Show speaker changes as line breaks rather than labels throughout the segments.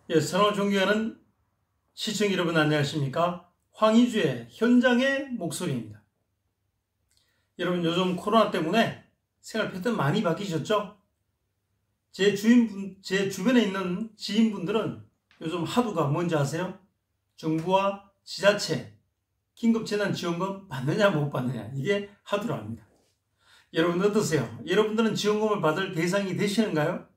예, 사랑을 존경하는 시청자 여러분 안녕하십니까? 황희주의 현장의 목소리입니다. 여러분 요즘 코로나 때문에 생활 패턴 많이 바뀌셨죠? 제 주변에 있는 지인분들은 요즘 하두가 뭔지 아세요? 정부와 지자체 긴급재난지원금 받느냐 못 받느냐, 이게 하두랍니다. 여러분 어떠세요? 여러분들은 지원금을 받을 대상이 되시는가요?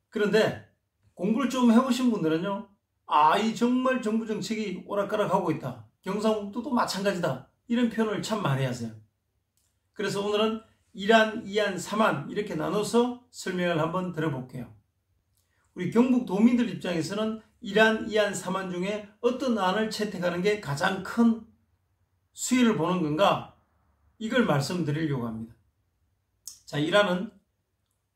그런데 공부를 좀 해보신 분들은요, 이 정말 정부 정책이 오락가락하고 있다, 경상북도도 마찬가지다, 이런 표현을 참 많이 하세요. 그래서 오늘은 1안, 2안, 3안 이렇게 나눠서 설명을 한번 들어볼게요. 우리 경북도민들 입장에서는 1안, 2안, 3안 중에 어떤 안을 채택하는 게 가장 큰 수혜를 보는 건가, 이걸 말씀드리려고 합니다. 자, 1안은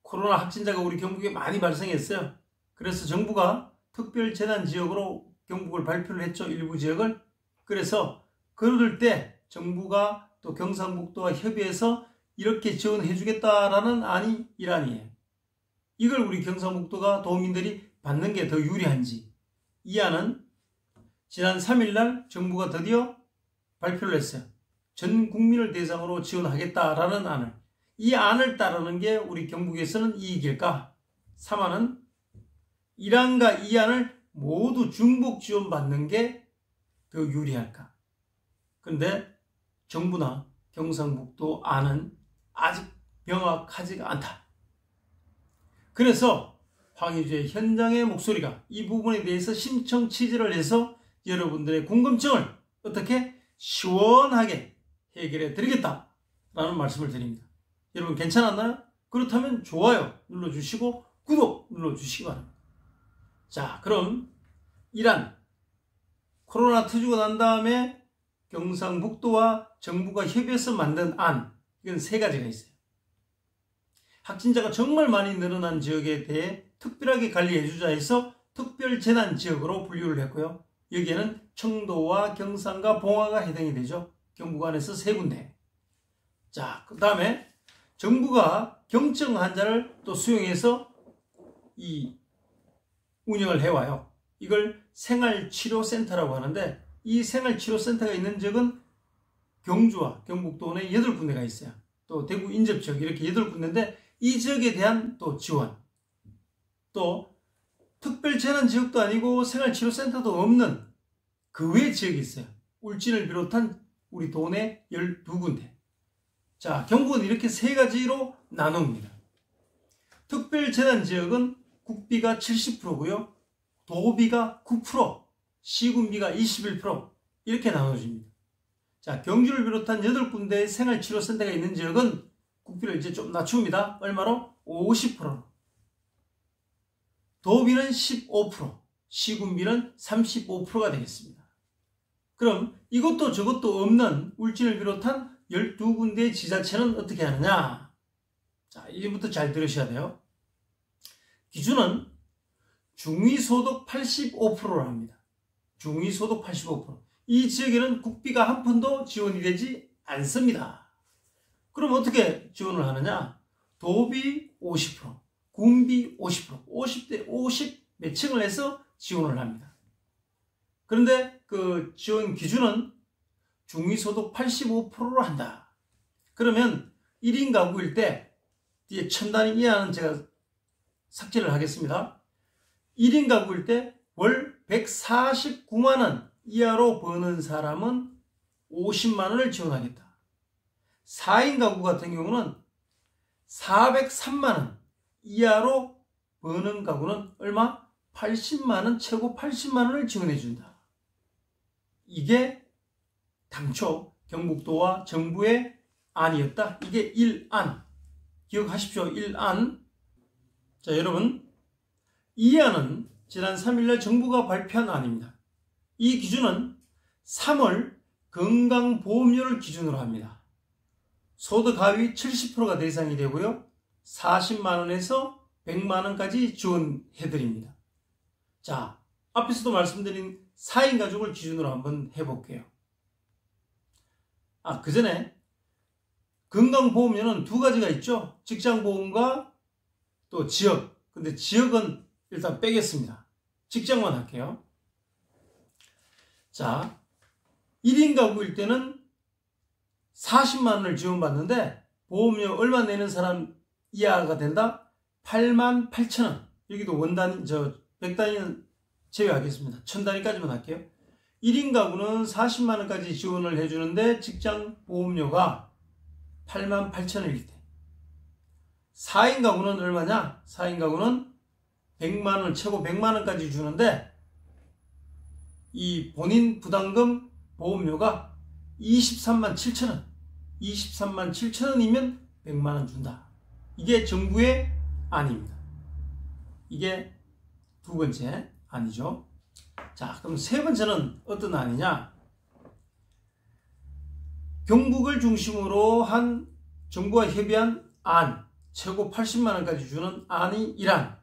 코로나 확진자가 우리 경북에 많이 발생했어요. 그래서 정부가 특별재난지역으로 경북을 발표를 했죠. 일부 지역을. 그래서 그럴 때 정부가 또 경상북도와 협의해서 이렇게 지원해 주겠다라는 안이 1안이에요. 이걸 우리 경상북도가 도민들이 받는 게 더 유리한지. 2안은 지난 3일날 정부가 드디어 발표를 했어요. 전 국민을 대상으로 지원하겠다라는 안을. 이 안을 따르는 게 우리 경북에서는 이익일까? 3안은 1안과 2안을 모두 중복 지원받는 게 더 유리할까? 그런데 정부나 경상북도 안은 아직 명확하지가 않다. 그래서 황희주의 현장의 목소리가 이 부분에 대해서 심층 취재를 해서 여러분들의 궁금증을 어떻게 시원하게 해결해 드리겠다라는 말씀을 드립니다. 여러분 괜찮았나요? 그렇다면 좋아요 눌러주시고 구독 눌러주시기 바랍니다. 자, 그럼 1안, 코로나 터지고 난 다음에 경상북도와 정부가 협의해서 만든 안, 이건 3가지가 있어요. 확진자가 정말 많이 늘어난 지역에 대해 특별하게 관리해주자 해서 특별재난지역으로 분류를 했고요. 여기에는 청도와 경산과 봉화가 해당이 되죠. 경북 안에서 3군데. 자, 그 다음에 정부가 경증 환자를 또 수용해서 운영을 해와요. 이걸 생활치료센터라고 하는데, 이 생활치료센터가 있는 지역은 경주와 경북도 내 8군데가 있어요. 또 대구 인접지역 이렇게 8군데인데, 이 지역에 대한 또 지원, 또 특별재난지역도 아니고 생활치료센터도 없는 그 외 지역이 있어요. 울진을 비롯한 우리 도내 12군데. 자, 경북은 이렇게 3가지로 나눕니다. 특별재난지역은 국비가 70%고요. 도비가 9%, 시군비가 21% 이렇게 나눠집니다. 자, 경주를 비롯한 8군데의 생활치료센터가 있는 지역은 국비를 이제 좀 낮춥니다. 얼마로? 50%로. 도비는 15%, 시군비는 35%가 되겠습니다. 그럼 이것도 저것도 없는 울진을 비롯한 12군데의 지자체는 어떻게 하느냐? 자, 이제부터 잘 들으셔야 돼요. 기준은 중위소득 85%로 합니다. 중위소득 85%. 이 지역에는 국비가 한 푼도 지원이 되지 않습니다. 그럼 어떻게 지원을 하느냐? 도비 50%, 군비 50%, 50대 50 매칭을 해서 지원을 합니다. 그런데 그 지원 기준은 중위소득 85%로 한다. 그러면 1인 가구일 때, 뒤에 1000단위 이하는 제가 삭제를 하겠습니다. 1인 가구일 때 월 149만원 이하로 버는 사람은 50만원을 지원하겠다. 4인 가구 같은 경우는 403만원 이하로 버는 가구는 얼마? 80만원, 최고 80만원을 지원해준다. 이게 당초 경북도와 정부의 안이었다. 이게 1안. 기억하십시오. 1안. 자, 여러분, 2안은 지난 3일날 정부가 발표한 안입니다. 이 기준은 3월 건강보험료를 기준으로 합니다. 소득 하위 70%가 대상이 되고요. 40만원에서 100만원까지 지원해드립니다. 자, 앞에서도 말씀드린 4인 가족을 기준으로 한번 해볼게요. 그 전에 건강보험료는 2가지가 있죠. 직장보험과 또 지역. 근데 지역은 일단 빼겠습니다. 직장만 할게요. 자, 1인 가구일 때는 40만 원을 지원받는데 보험료 얼마 내는 사람 이하가 된다? 88,000원. 여기도 원단위, 100단위는 제외하겠습니다. 1000단위까지만 할게요. 1인 가구는 40만 원까지 지원을 해주는데 직장 보험료가 88,000원일 때. 4인 가구는 얼마냐? 4인 가구는 100만 원, 최고 100만 원까지 주는데 이 본인 부담금 보험료가 23만 7천원, 23만 7천원이면 100만 원 준다. 이게 정부의 안입니다. 이게 두 번째 안이죠. 자, 그럼 세 번째는 어떤 안이냐? 경북을 중심으로 한 정부가 협의한 안, 최고 80만 원까지 주는 안이 1안,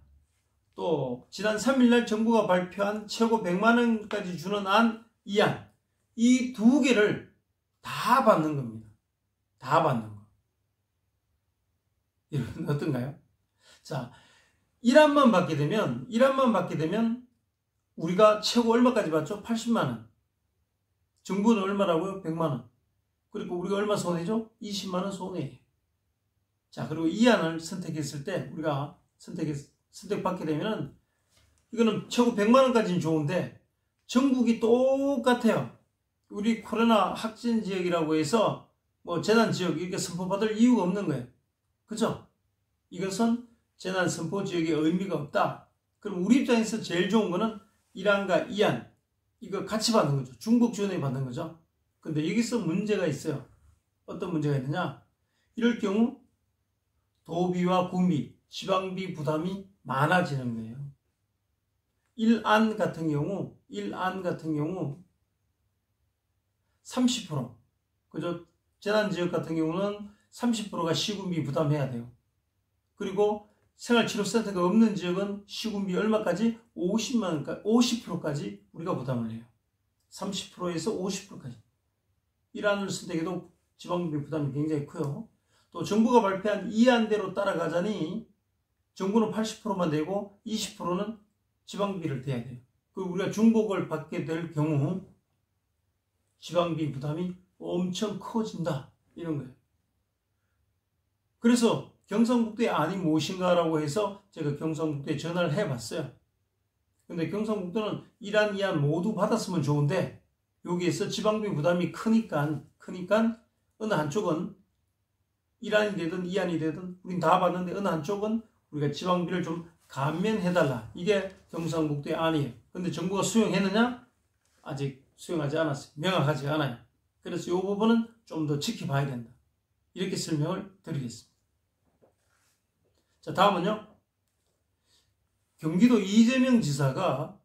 또 지난 3일날 정부가 발표한 최고 100만 원까지 주는 안 2안, 이 두 개를 다 받는 겁니다. 다 받는 거. 이건 어떤가요? 자, 1안만 받게 되면 우리가 최고 얼마까지 받죠? 80만 원. 정부는 얼마라고요? 100만 원. 그리고 우리가 얼마 손해죠? 20만 원 손해예요. 자, 그리고 2안을 선택했을 때 우리가 선택받게 되면은 이거는 최고 100만 원까지는 좋은데 전국이 똑같아요. 우리 코로나 확진 지역이라고 해서 뭐 재난 지역 이렇게 선포받을 이유가 없는 거예요. 그죠? 이것은 재난 선포 지역에 의미가 없다. 그럼 우리 입장에서 제일 좋은 거는 1안과 2안 이거 같이 받는 거죠. 중복 지원에 받는 거죠. 근데 여기서 문제가 있어요. 어떤 문제가 있느냐? 이럴 경우 도비와 군비, 지방비 부담이 많아지는 거예요. 1안 같은 경우 30%. 그죠? 재난지역 같은 경우는 30%가 시군비 부담해야 돼요. 그리고 생활치료센터가 없는 지역은 시군비 얼마까지? 50%까지 우리가 부담을 해요. 30%에서 50%까지. 1안을 선택해도 지방비 부담이 굉장히 커요. 또 정부가 발표한 2안대로 따라가자니 정부는 80%만 내고 20%는 지방비를 대야 돼요. 그리고 우리가 중복을 받게 될 경우 지방비 부담이 엄청 커진다. 이런 거예요. 그래서 경상북도의 안이 무엇인가라고 해서 제가 경상북도에 전화를 해봤어요. 근데 경상북도는 1안, 2안 모두 받았으면 좋은데 여기에서 지방비 부담이 크니까 어느 한쪽은 1안이 되든 2안이 되든 우린 다 받는데 어느 한쪽은 우리가 지방비를 좀 감면해달라. 이게 경상북도의 안이에요. 근데 정부가 수용했느냐? 아직 수용하지 않았어요. 명확하지 않아요. 그래서 이 부분은 좀 더 지켜봐야 된다. 이렇게 설명을 드리겠습니다. 자, 다음은요. 경기도 이재명 지사가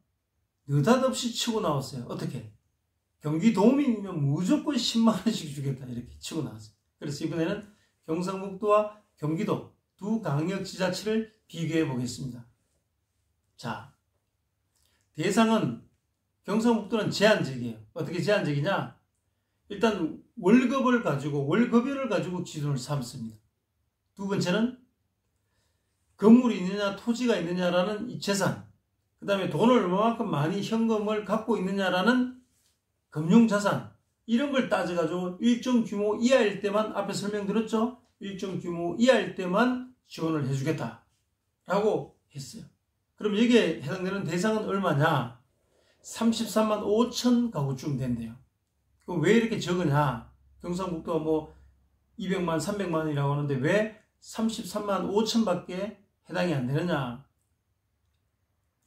느닷없이 치고 나왔어요. 어떻게? 경기도민이면 무조건 10만 원씩 주겠다. 이렇게 치고 나왔어요. 그래서 이번에는 경상북도와 경기도 두 광역지자체를 비교해 보겠습니다. 자, 대상은 경상북도는 제한적이에요. 어떻게 제한적이냐? 일단 월급을 가지고 월급여를 가지고 기준을 삼습니다. 두 번째는 건물이 있느냐 토지가 있느냐라는 이 재산, 그 다음에 돈을 얼마만큼 많이 현금을 갖고 있느냐라는 금융자산, 이런 걸 따져가지고 일정 규모 이하일 때만, 앞에 설명드렸죠? 일정 규모 이하일 때만 지원을 해주겠다라고 했어요. 그럼 여기에 해당되는 대상은 얼마냐? 33만 5천 가구쯤 된대요. 그럼 왜 이렇게 적으냐? 경상북도가 뭐 200만, 300만이라고 하는데 왜 33만 5천 밖에 해당이 안 되느냐?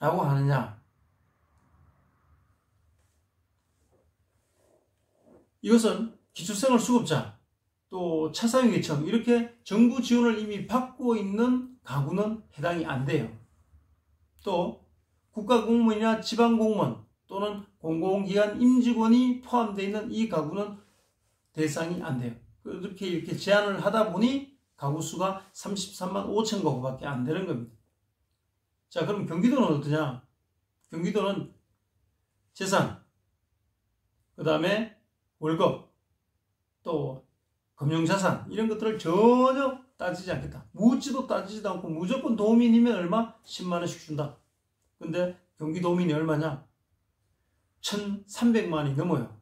라고 하느냐? 이것은 기초생활수급자, 또 차사용계층, 이렇게 정부 지원을 이미 받고 있는 가구는 해당이 안 돼요. 또 국가공무원이나 지방공무원 또는 공공기관 임직원이 포함되어 있는 이 가구는 대상이 안 돼요. 이렇게 제한을 하다 보니 가구 수가 33만 5천 가구밖에 안 되는 겁니다. 자, 그럼 경기도는 어떠냐? 경기도는 재산, 그 다음에 월급, 또 금융자산, 이런 것들을 전혀 따지지 않겠다. 묻지도 따지지도 않고 무조건 도민이면 얼마? 10만 원씩 준다. 근데 경기도민이 얼마냐? 1,300만이 넘어요.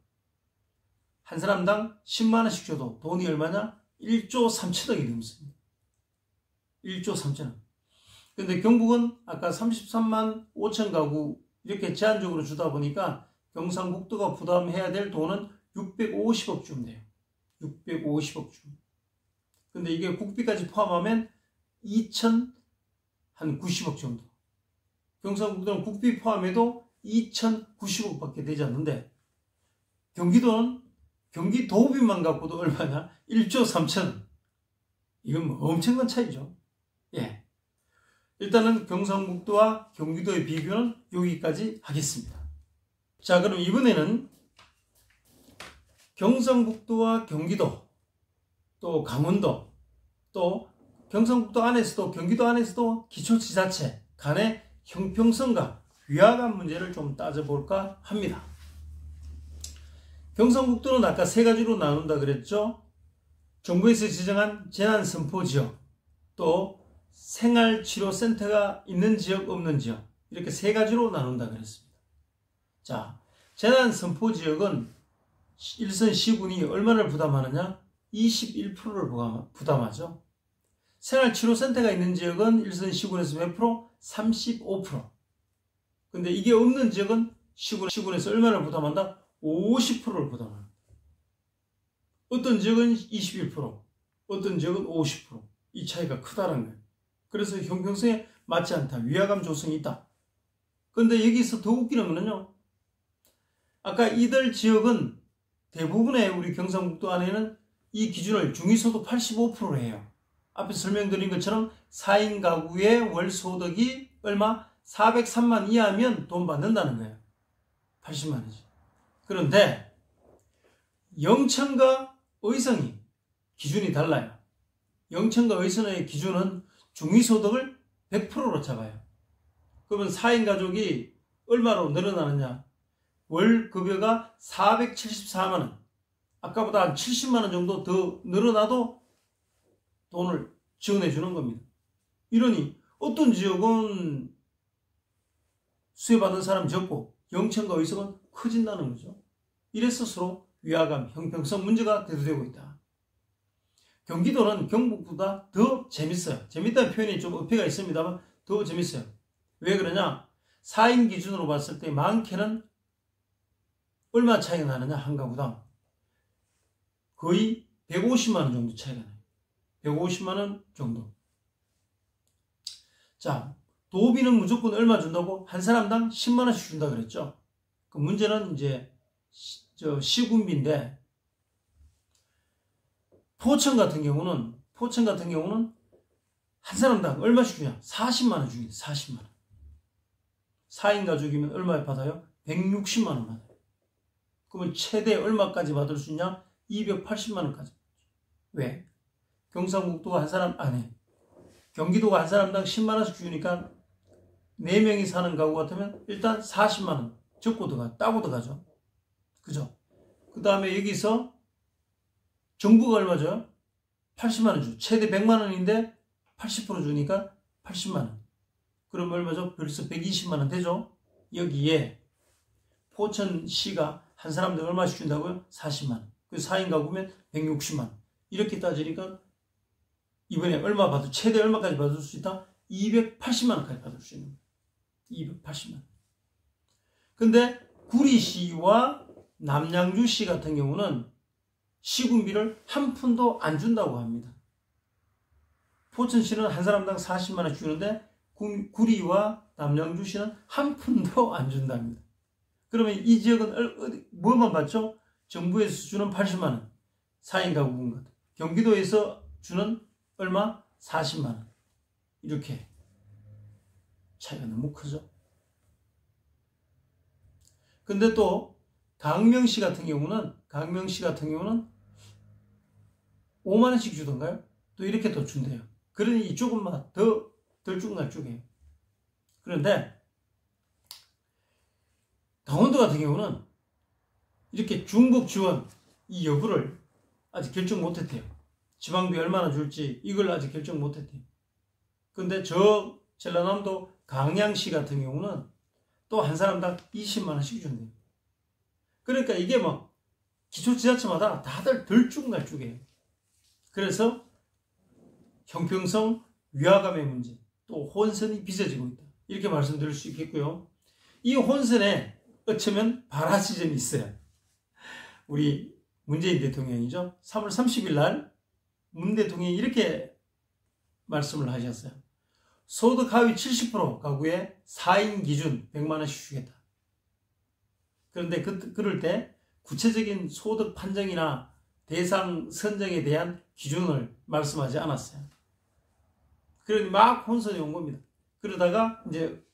한 사람당 10만원씩 줘도 돈이 얼마냐? 1조 3천억이 넘습니다. 1조 3천억. 근데 경북은 아까 33만 5천 가구 이렇게 제한적으로 주다 보니까 경상북도가 부담해야 될 돈은 650억 주면 돼요. 650억 주. 근데 이게 국비까지 포함하면 2,090억 정도. 경상북도는 국비 포함해도 2,090억밖에 되지 않는데 경기도는 경기도비만 갖고도 얼마냐? 1조 3천. 이건 뭐 엄청난 차이죠. 예. 일단은 경상북도와 경기도의 비교는 여기까지 하겠습니다. 자, 그럼 이번에는 경상북도와 경기도, 또 강원도, 또 경상북도 안에서도 경기도 안에서도 기초지자체 간의 형평성과 위화감 문제를 좀 따져볼까 합니다. 경상북도는 아까 세 가지로 나눈다 그랬죠. 정부에서 지정한 재난선포지역, 또 생활치료센터가 있는 지역, 없는 지역, 이렇게 세 가지로 나눈다 그랬습니다. 자, 재난선포지역은 일선 시군이 얼마를 부담하느냐? 21%를 부담하죠. 생활치료센터가 있는 지역은 일선 시군에서 몇 프로? 35%. 근데 이게 없는 지역은 시군에서 얼마를 부담한다? 50%를 부담합니다. 어떤 지역은 21%, 어떤 지역은 50%. 이 차이가 크다는 거예요. 그래서 형평성에 맞지 않다. 위화감 조성이 있다. 근데 여기서 더 웃기는 거는요. 아까 이들 지역은 대부분의 우리 경상북도 안에는 이 기준을 중위소득 85%로 해요. 앞에 설명드린 것처럼 4인 가구의 월 소득이 얼마? 403만 이하면 돈 받는다는 거예요. 80만 원이지. 그런데 영천과 의성이 기준이 달라요. 영천과 의성의 기준은 중위소득을 100%로 잡아요. 그러면 4인 가족이 얼마로 늘어나느냐? 월 급여가 474만 원. 아까보다 한 70만 원 정도 더 늘어나도 돈을 지원해 주는 겁니다. 이러니 어떤 지역은 수혜받은 사람이 적고 영천과 의성은 커진다는 거죠. 이래서 서로 위화감, 형평성 문제가 대두되고 있다. 경기도는 경북보다 더 재밌어요. 재밌다는 표현이 좀 어폐가 있습니다만 더 재밌어요. 왜 그러냐? 4인 기준으로 봤을 때 많게는 얼마 차이가 나느냐? 한 가구당 거의 150만 원 정도 차이가 나요. 150만 원 정도. 자, 도비는 무조건 얼마 준다고? 한 사람당 10만 원씩 준다 그랬죠. 그 문제는 이제 시군비인데 포천 같은 경우는 한 사람당 얼마씩 주냐? 40만 원 주긴 40만 원. 4인 가족이면 얼마 받아요? 160만 원 받아요. 그러면 최대 얼마까지 받을 수 있냐? 280만 원까지. 왜? 경상북도가 한 사람 안에 경기도가 한 사람당 10만 원씩 주니까 4명이 사는 가구 같으면 일단 40만 원 적고 따고 들어가죠. 그죠? 그 다음에 여기서 정부가 얼마 줘요? 80만 원 줘. 최대 100만 원인데 80% 주니까 80만 원. 그럼 얼마죠? 벌써 120만 원 되죠? 여기에 포천시가 한 사람당 얼마씩 준다고요? 40만 원. 그 4인 가구면 160만 원. 이렇게 따지니까 이번에 최대 얼마까지 받을 수 있다? 280만 원까지 받을 수 있는 거예요. 280만 원. 근데 구리시와 남양주시 같은 경우는 시군비를 한 푼도 안 준다고 합니다. 포천시는 한 사람당 40만 원 주는데 구리와 남양주시는 한 푼도 안 준답니다. 그러면 이 지역은 뭐만 받죠? 정부에서 주는 80만 원. 4인 가구분 같아. 경기도에서 주는 얼마? 40만 원. 이렇게 차이가 너무 크죠. 근데 또 강명시 같은 경우는 5만 원씩 주던가요? 또 이렇게 더 준대요. 그러니 이쪽은 막 더 들쭉날쭉해요. 그런데 강원도 같은 경우는 이렇게 중복 지원 이 여부를 아직 결정 못했대요. 지방비 얼마나 줄지 이걸 아직 결정 못했대요. 근데 저 전라남도 강양시 같은 경우는 또 한 사람당 20만 원씩 준대요. 그러니까 이게 뭐 기초지자체마다 다들 들쭉날쭉해요. 그래서 형평성 위화감의 문제, 또 혼선이 빚어지고 있다. 이렇게 말씀드릴 수 있겠고요. 이 혼선에 어쩌면 발화지점이 있어요. 우리 문재인 대통령이죠. 3월 30일 날 문 대통령이 이렇게 말씀을 하셨어요. 소득 하위 70% 가구에 4인 기준 100만 원씩 주겠다. 그런데 그럴 때 구체적인 소득 판정이나 대상 선정에 대한 기준을 말씀하지 않았어요. 그러니 막 혼선이 온 겁니다. 그러다가 이제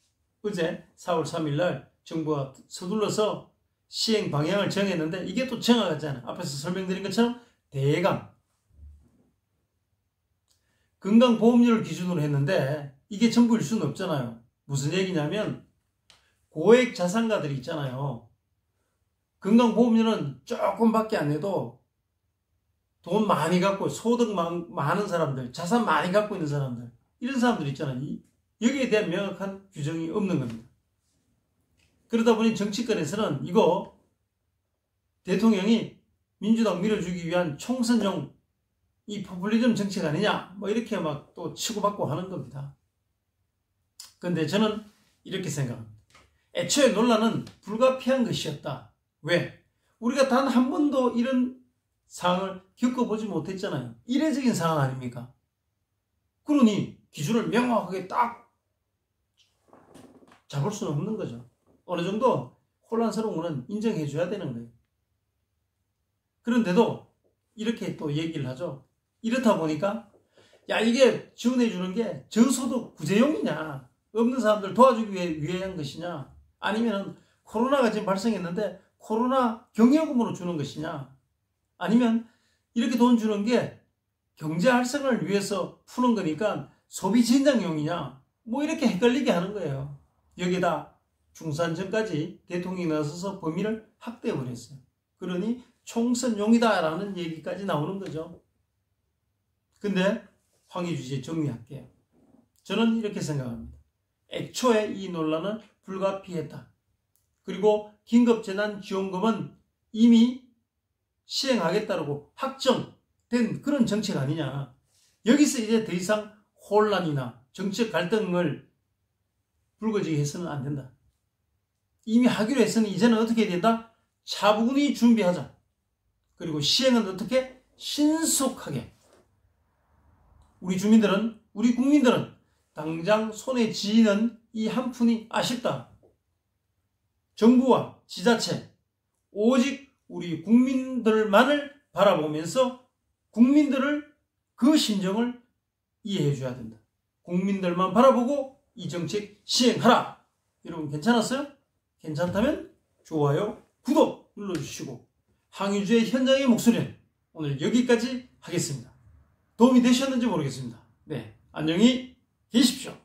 어제 4월 3일 날 정부가 서둘러서 시행 방향을 정했는데 이게 또 정확하잖아요. 앞에서 설명드린 것처럼 대강 건강보험료를 기준으로 했는데 이게 전부일 수는 없잖아요. 무슨 얘기냐면 고액 자산가들이 있잖아요. 건강보험료는 조금밖에 안 내도 돈 많이 갖고 소득 많은 사람들, 자산 많이 갖고 있는 사람들, 이런 사람들 있잖아요. 여기에 대한 명확한 규정이 없는 겁니다. 그러다 보니 정치권에서는 이거 대통령이 민주당 밀어주기 위한 총선용 이 포퓰리즘 정책 아니냐, 뭐 이렇게 막 또 치고받고 하는 겁니다. 그런데 저는 이렇게 생각합니다. 애초에 논란은 불가피한 것이었다. 왜? 우리가 단 한 번도 이런 상황을 겪어보지 못했잖아요. 이례적인 상황 아닙니까? 그러니 기준을 명확하게 딱 잡을 수는 없는 거죠. 어느 정도 혼란스러운 거는 인정해 줘야 되는 거예요. 그런데도 이렇게 또 얘기를 하죠. 이렇다 보니까 야, 이게 지원해 주는 게 저소득 구제용이냐, 없는 사람들 도와주기 위한 것이냐, 아니면 코로나가 지금 발생했는데 코로나 경여금으로 주는 것이냐, 아니면 이렇게 돈 주는 게 경제 활성화를 위해서 푸는 거니까 소비 진작용이냐, 뭐 이렇게 헷갈리게 하는 거예요. 여기다 중산층까지 대통령이 나서서 범위를 확대해 버렸어요. 그러니 총선용이다라는 얘기까지 나오는 거죠. 근데 황희 주제 정리할게요. 저는 이렇게 생각합니다. 애초에 이 논란은 불가피했다. 그리고 긴급재난지원금은 이미 시행하겠다고 확정된 그런 정책 아니냐. 여기서 이제 더 이상 혼란이나 정책 갈등을 불거지게 해서는 안 된다. 이미 하기로 했으니 이제는 어떻게 해야 된다? 차분히 준비하자. 그리고 시행은 어떻게? 신속하게. 우리 주민들은, 우리 국민들은 당장 손에 쥐는 이 한 푼이 아쉽다. 정부와 지자체, 오직 우리 국민들만을 바라보면서 국민들을 그 심정을 이해해 줘야 된다. 국민들만 바라보고 이 정책 시행하라. 여러분 괜찮았어요? 괜찮다면 좋아요, 구독 눌러주시고 항의주의 현장의 목소리는 오늘 여기까지 하겠습니다. 도움이 되셨는지 모르겠습니다. 네, 안녕히 계십시오.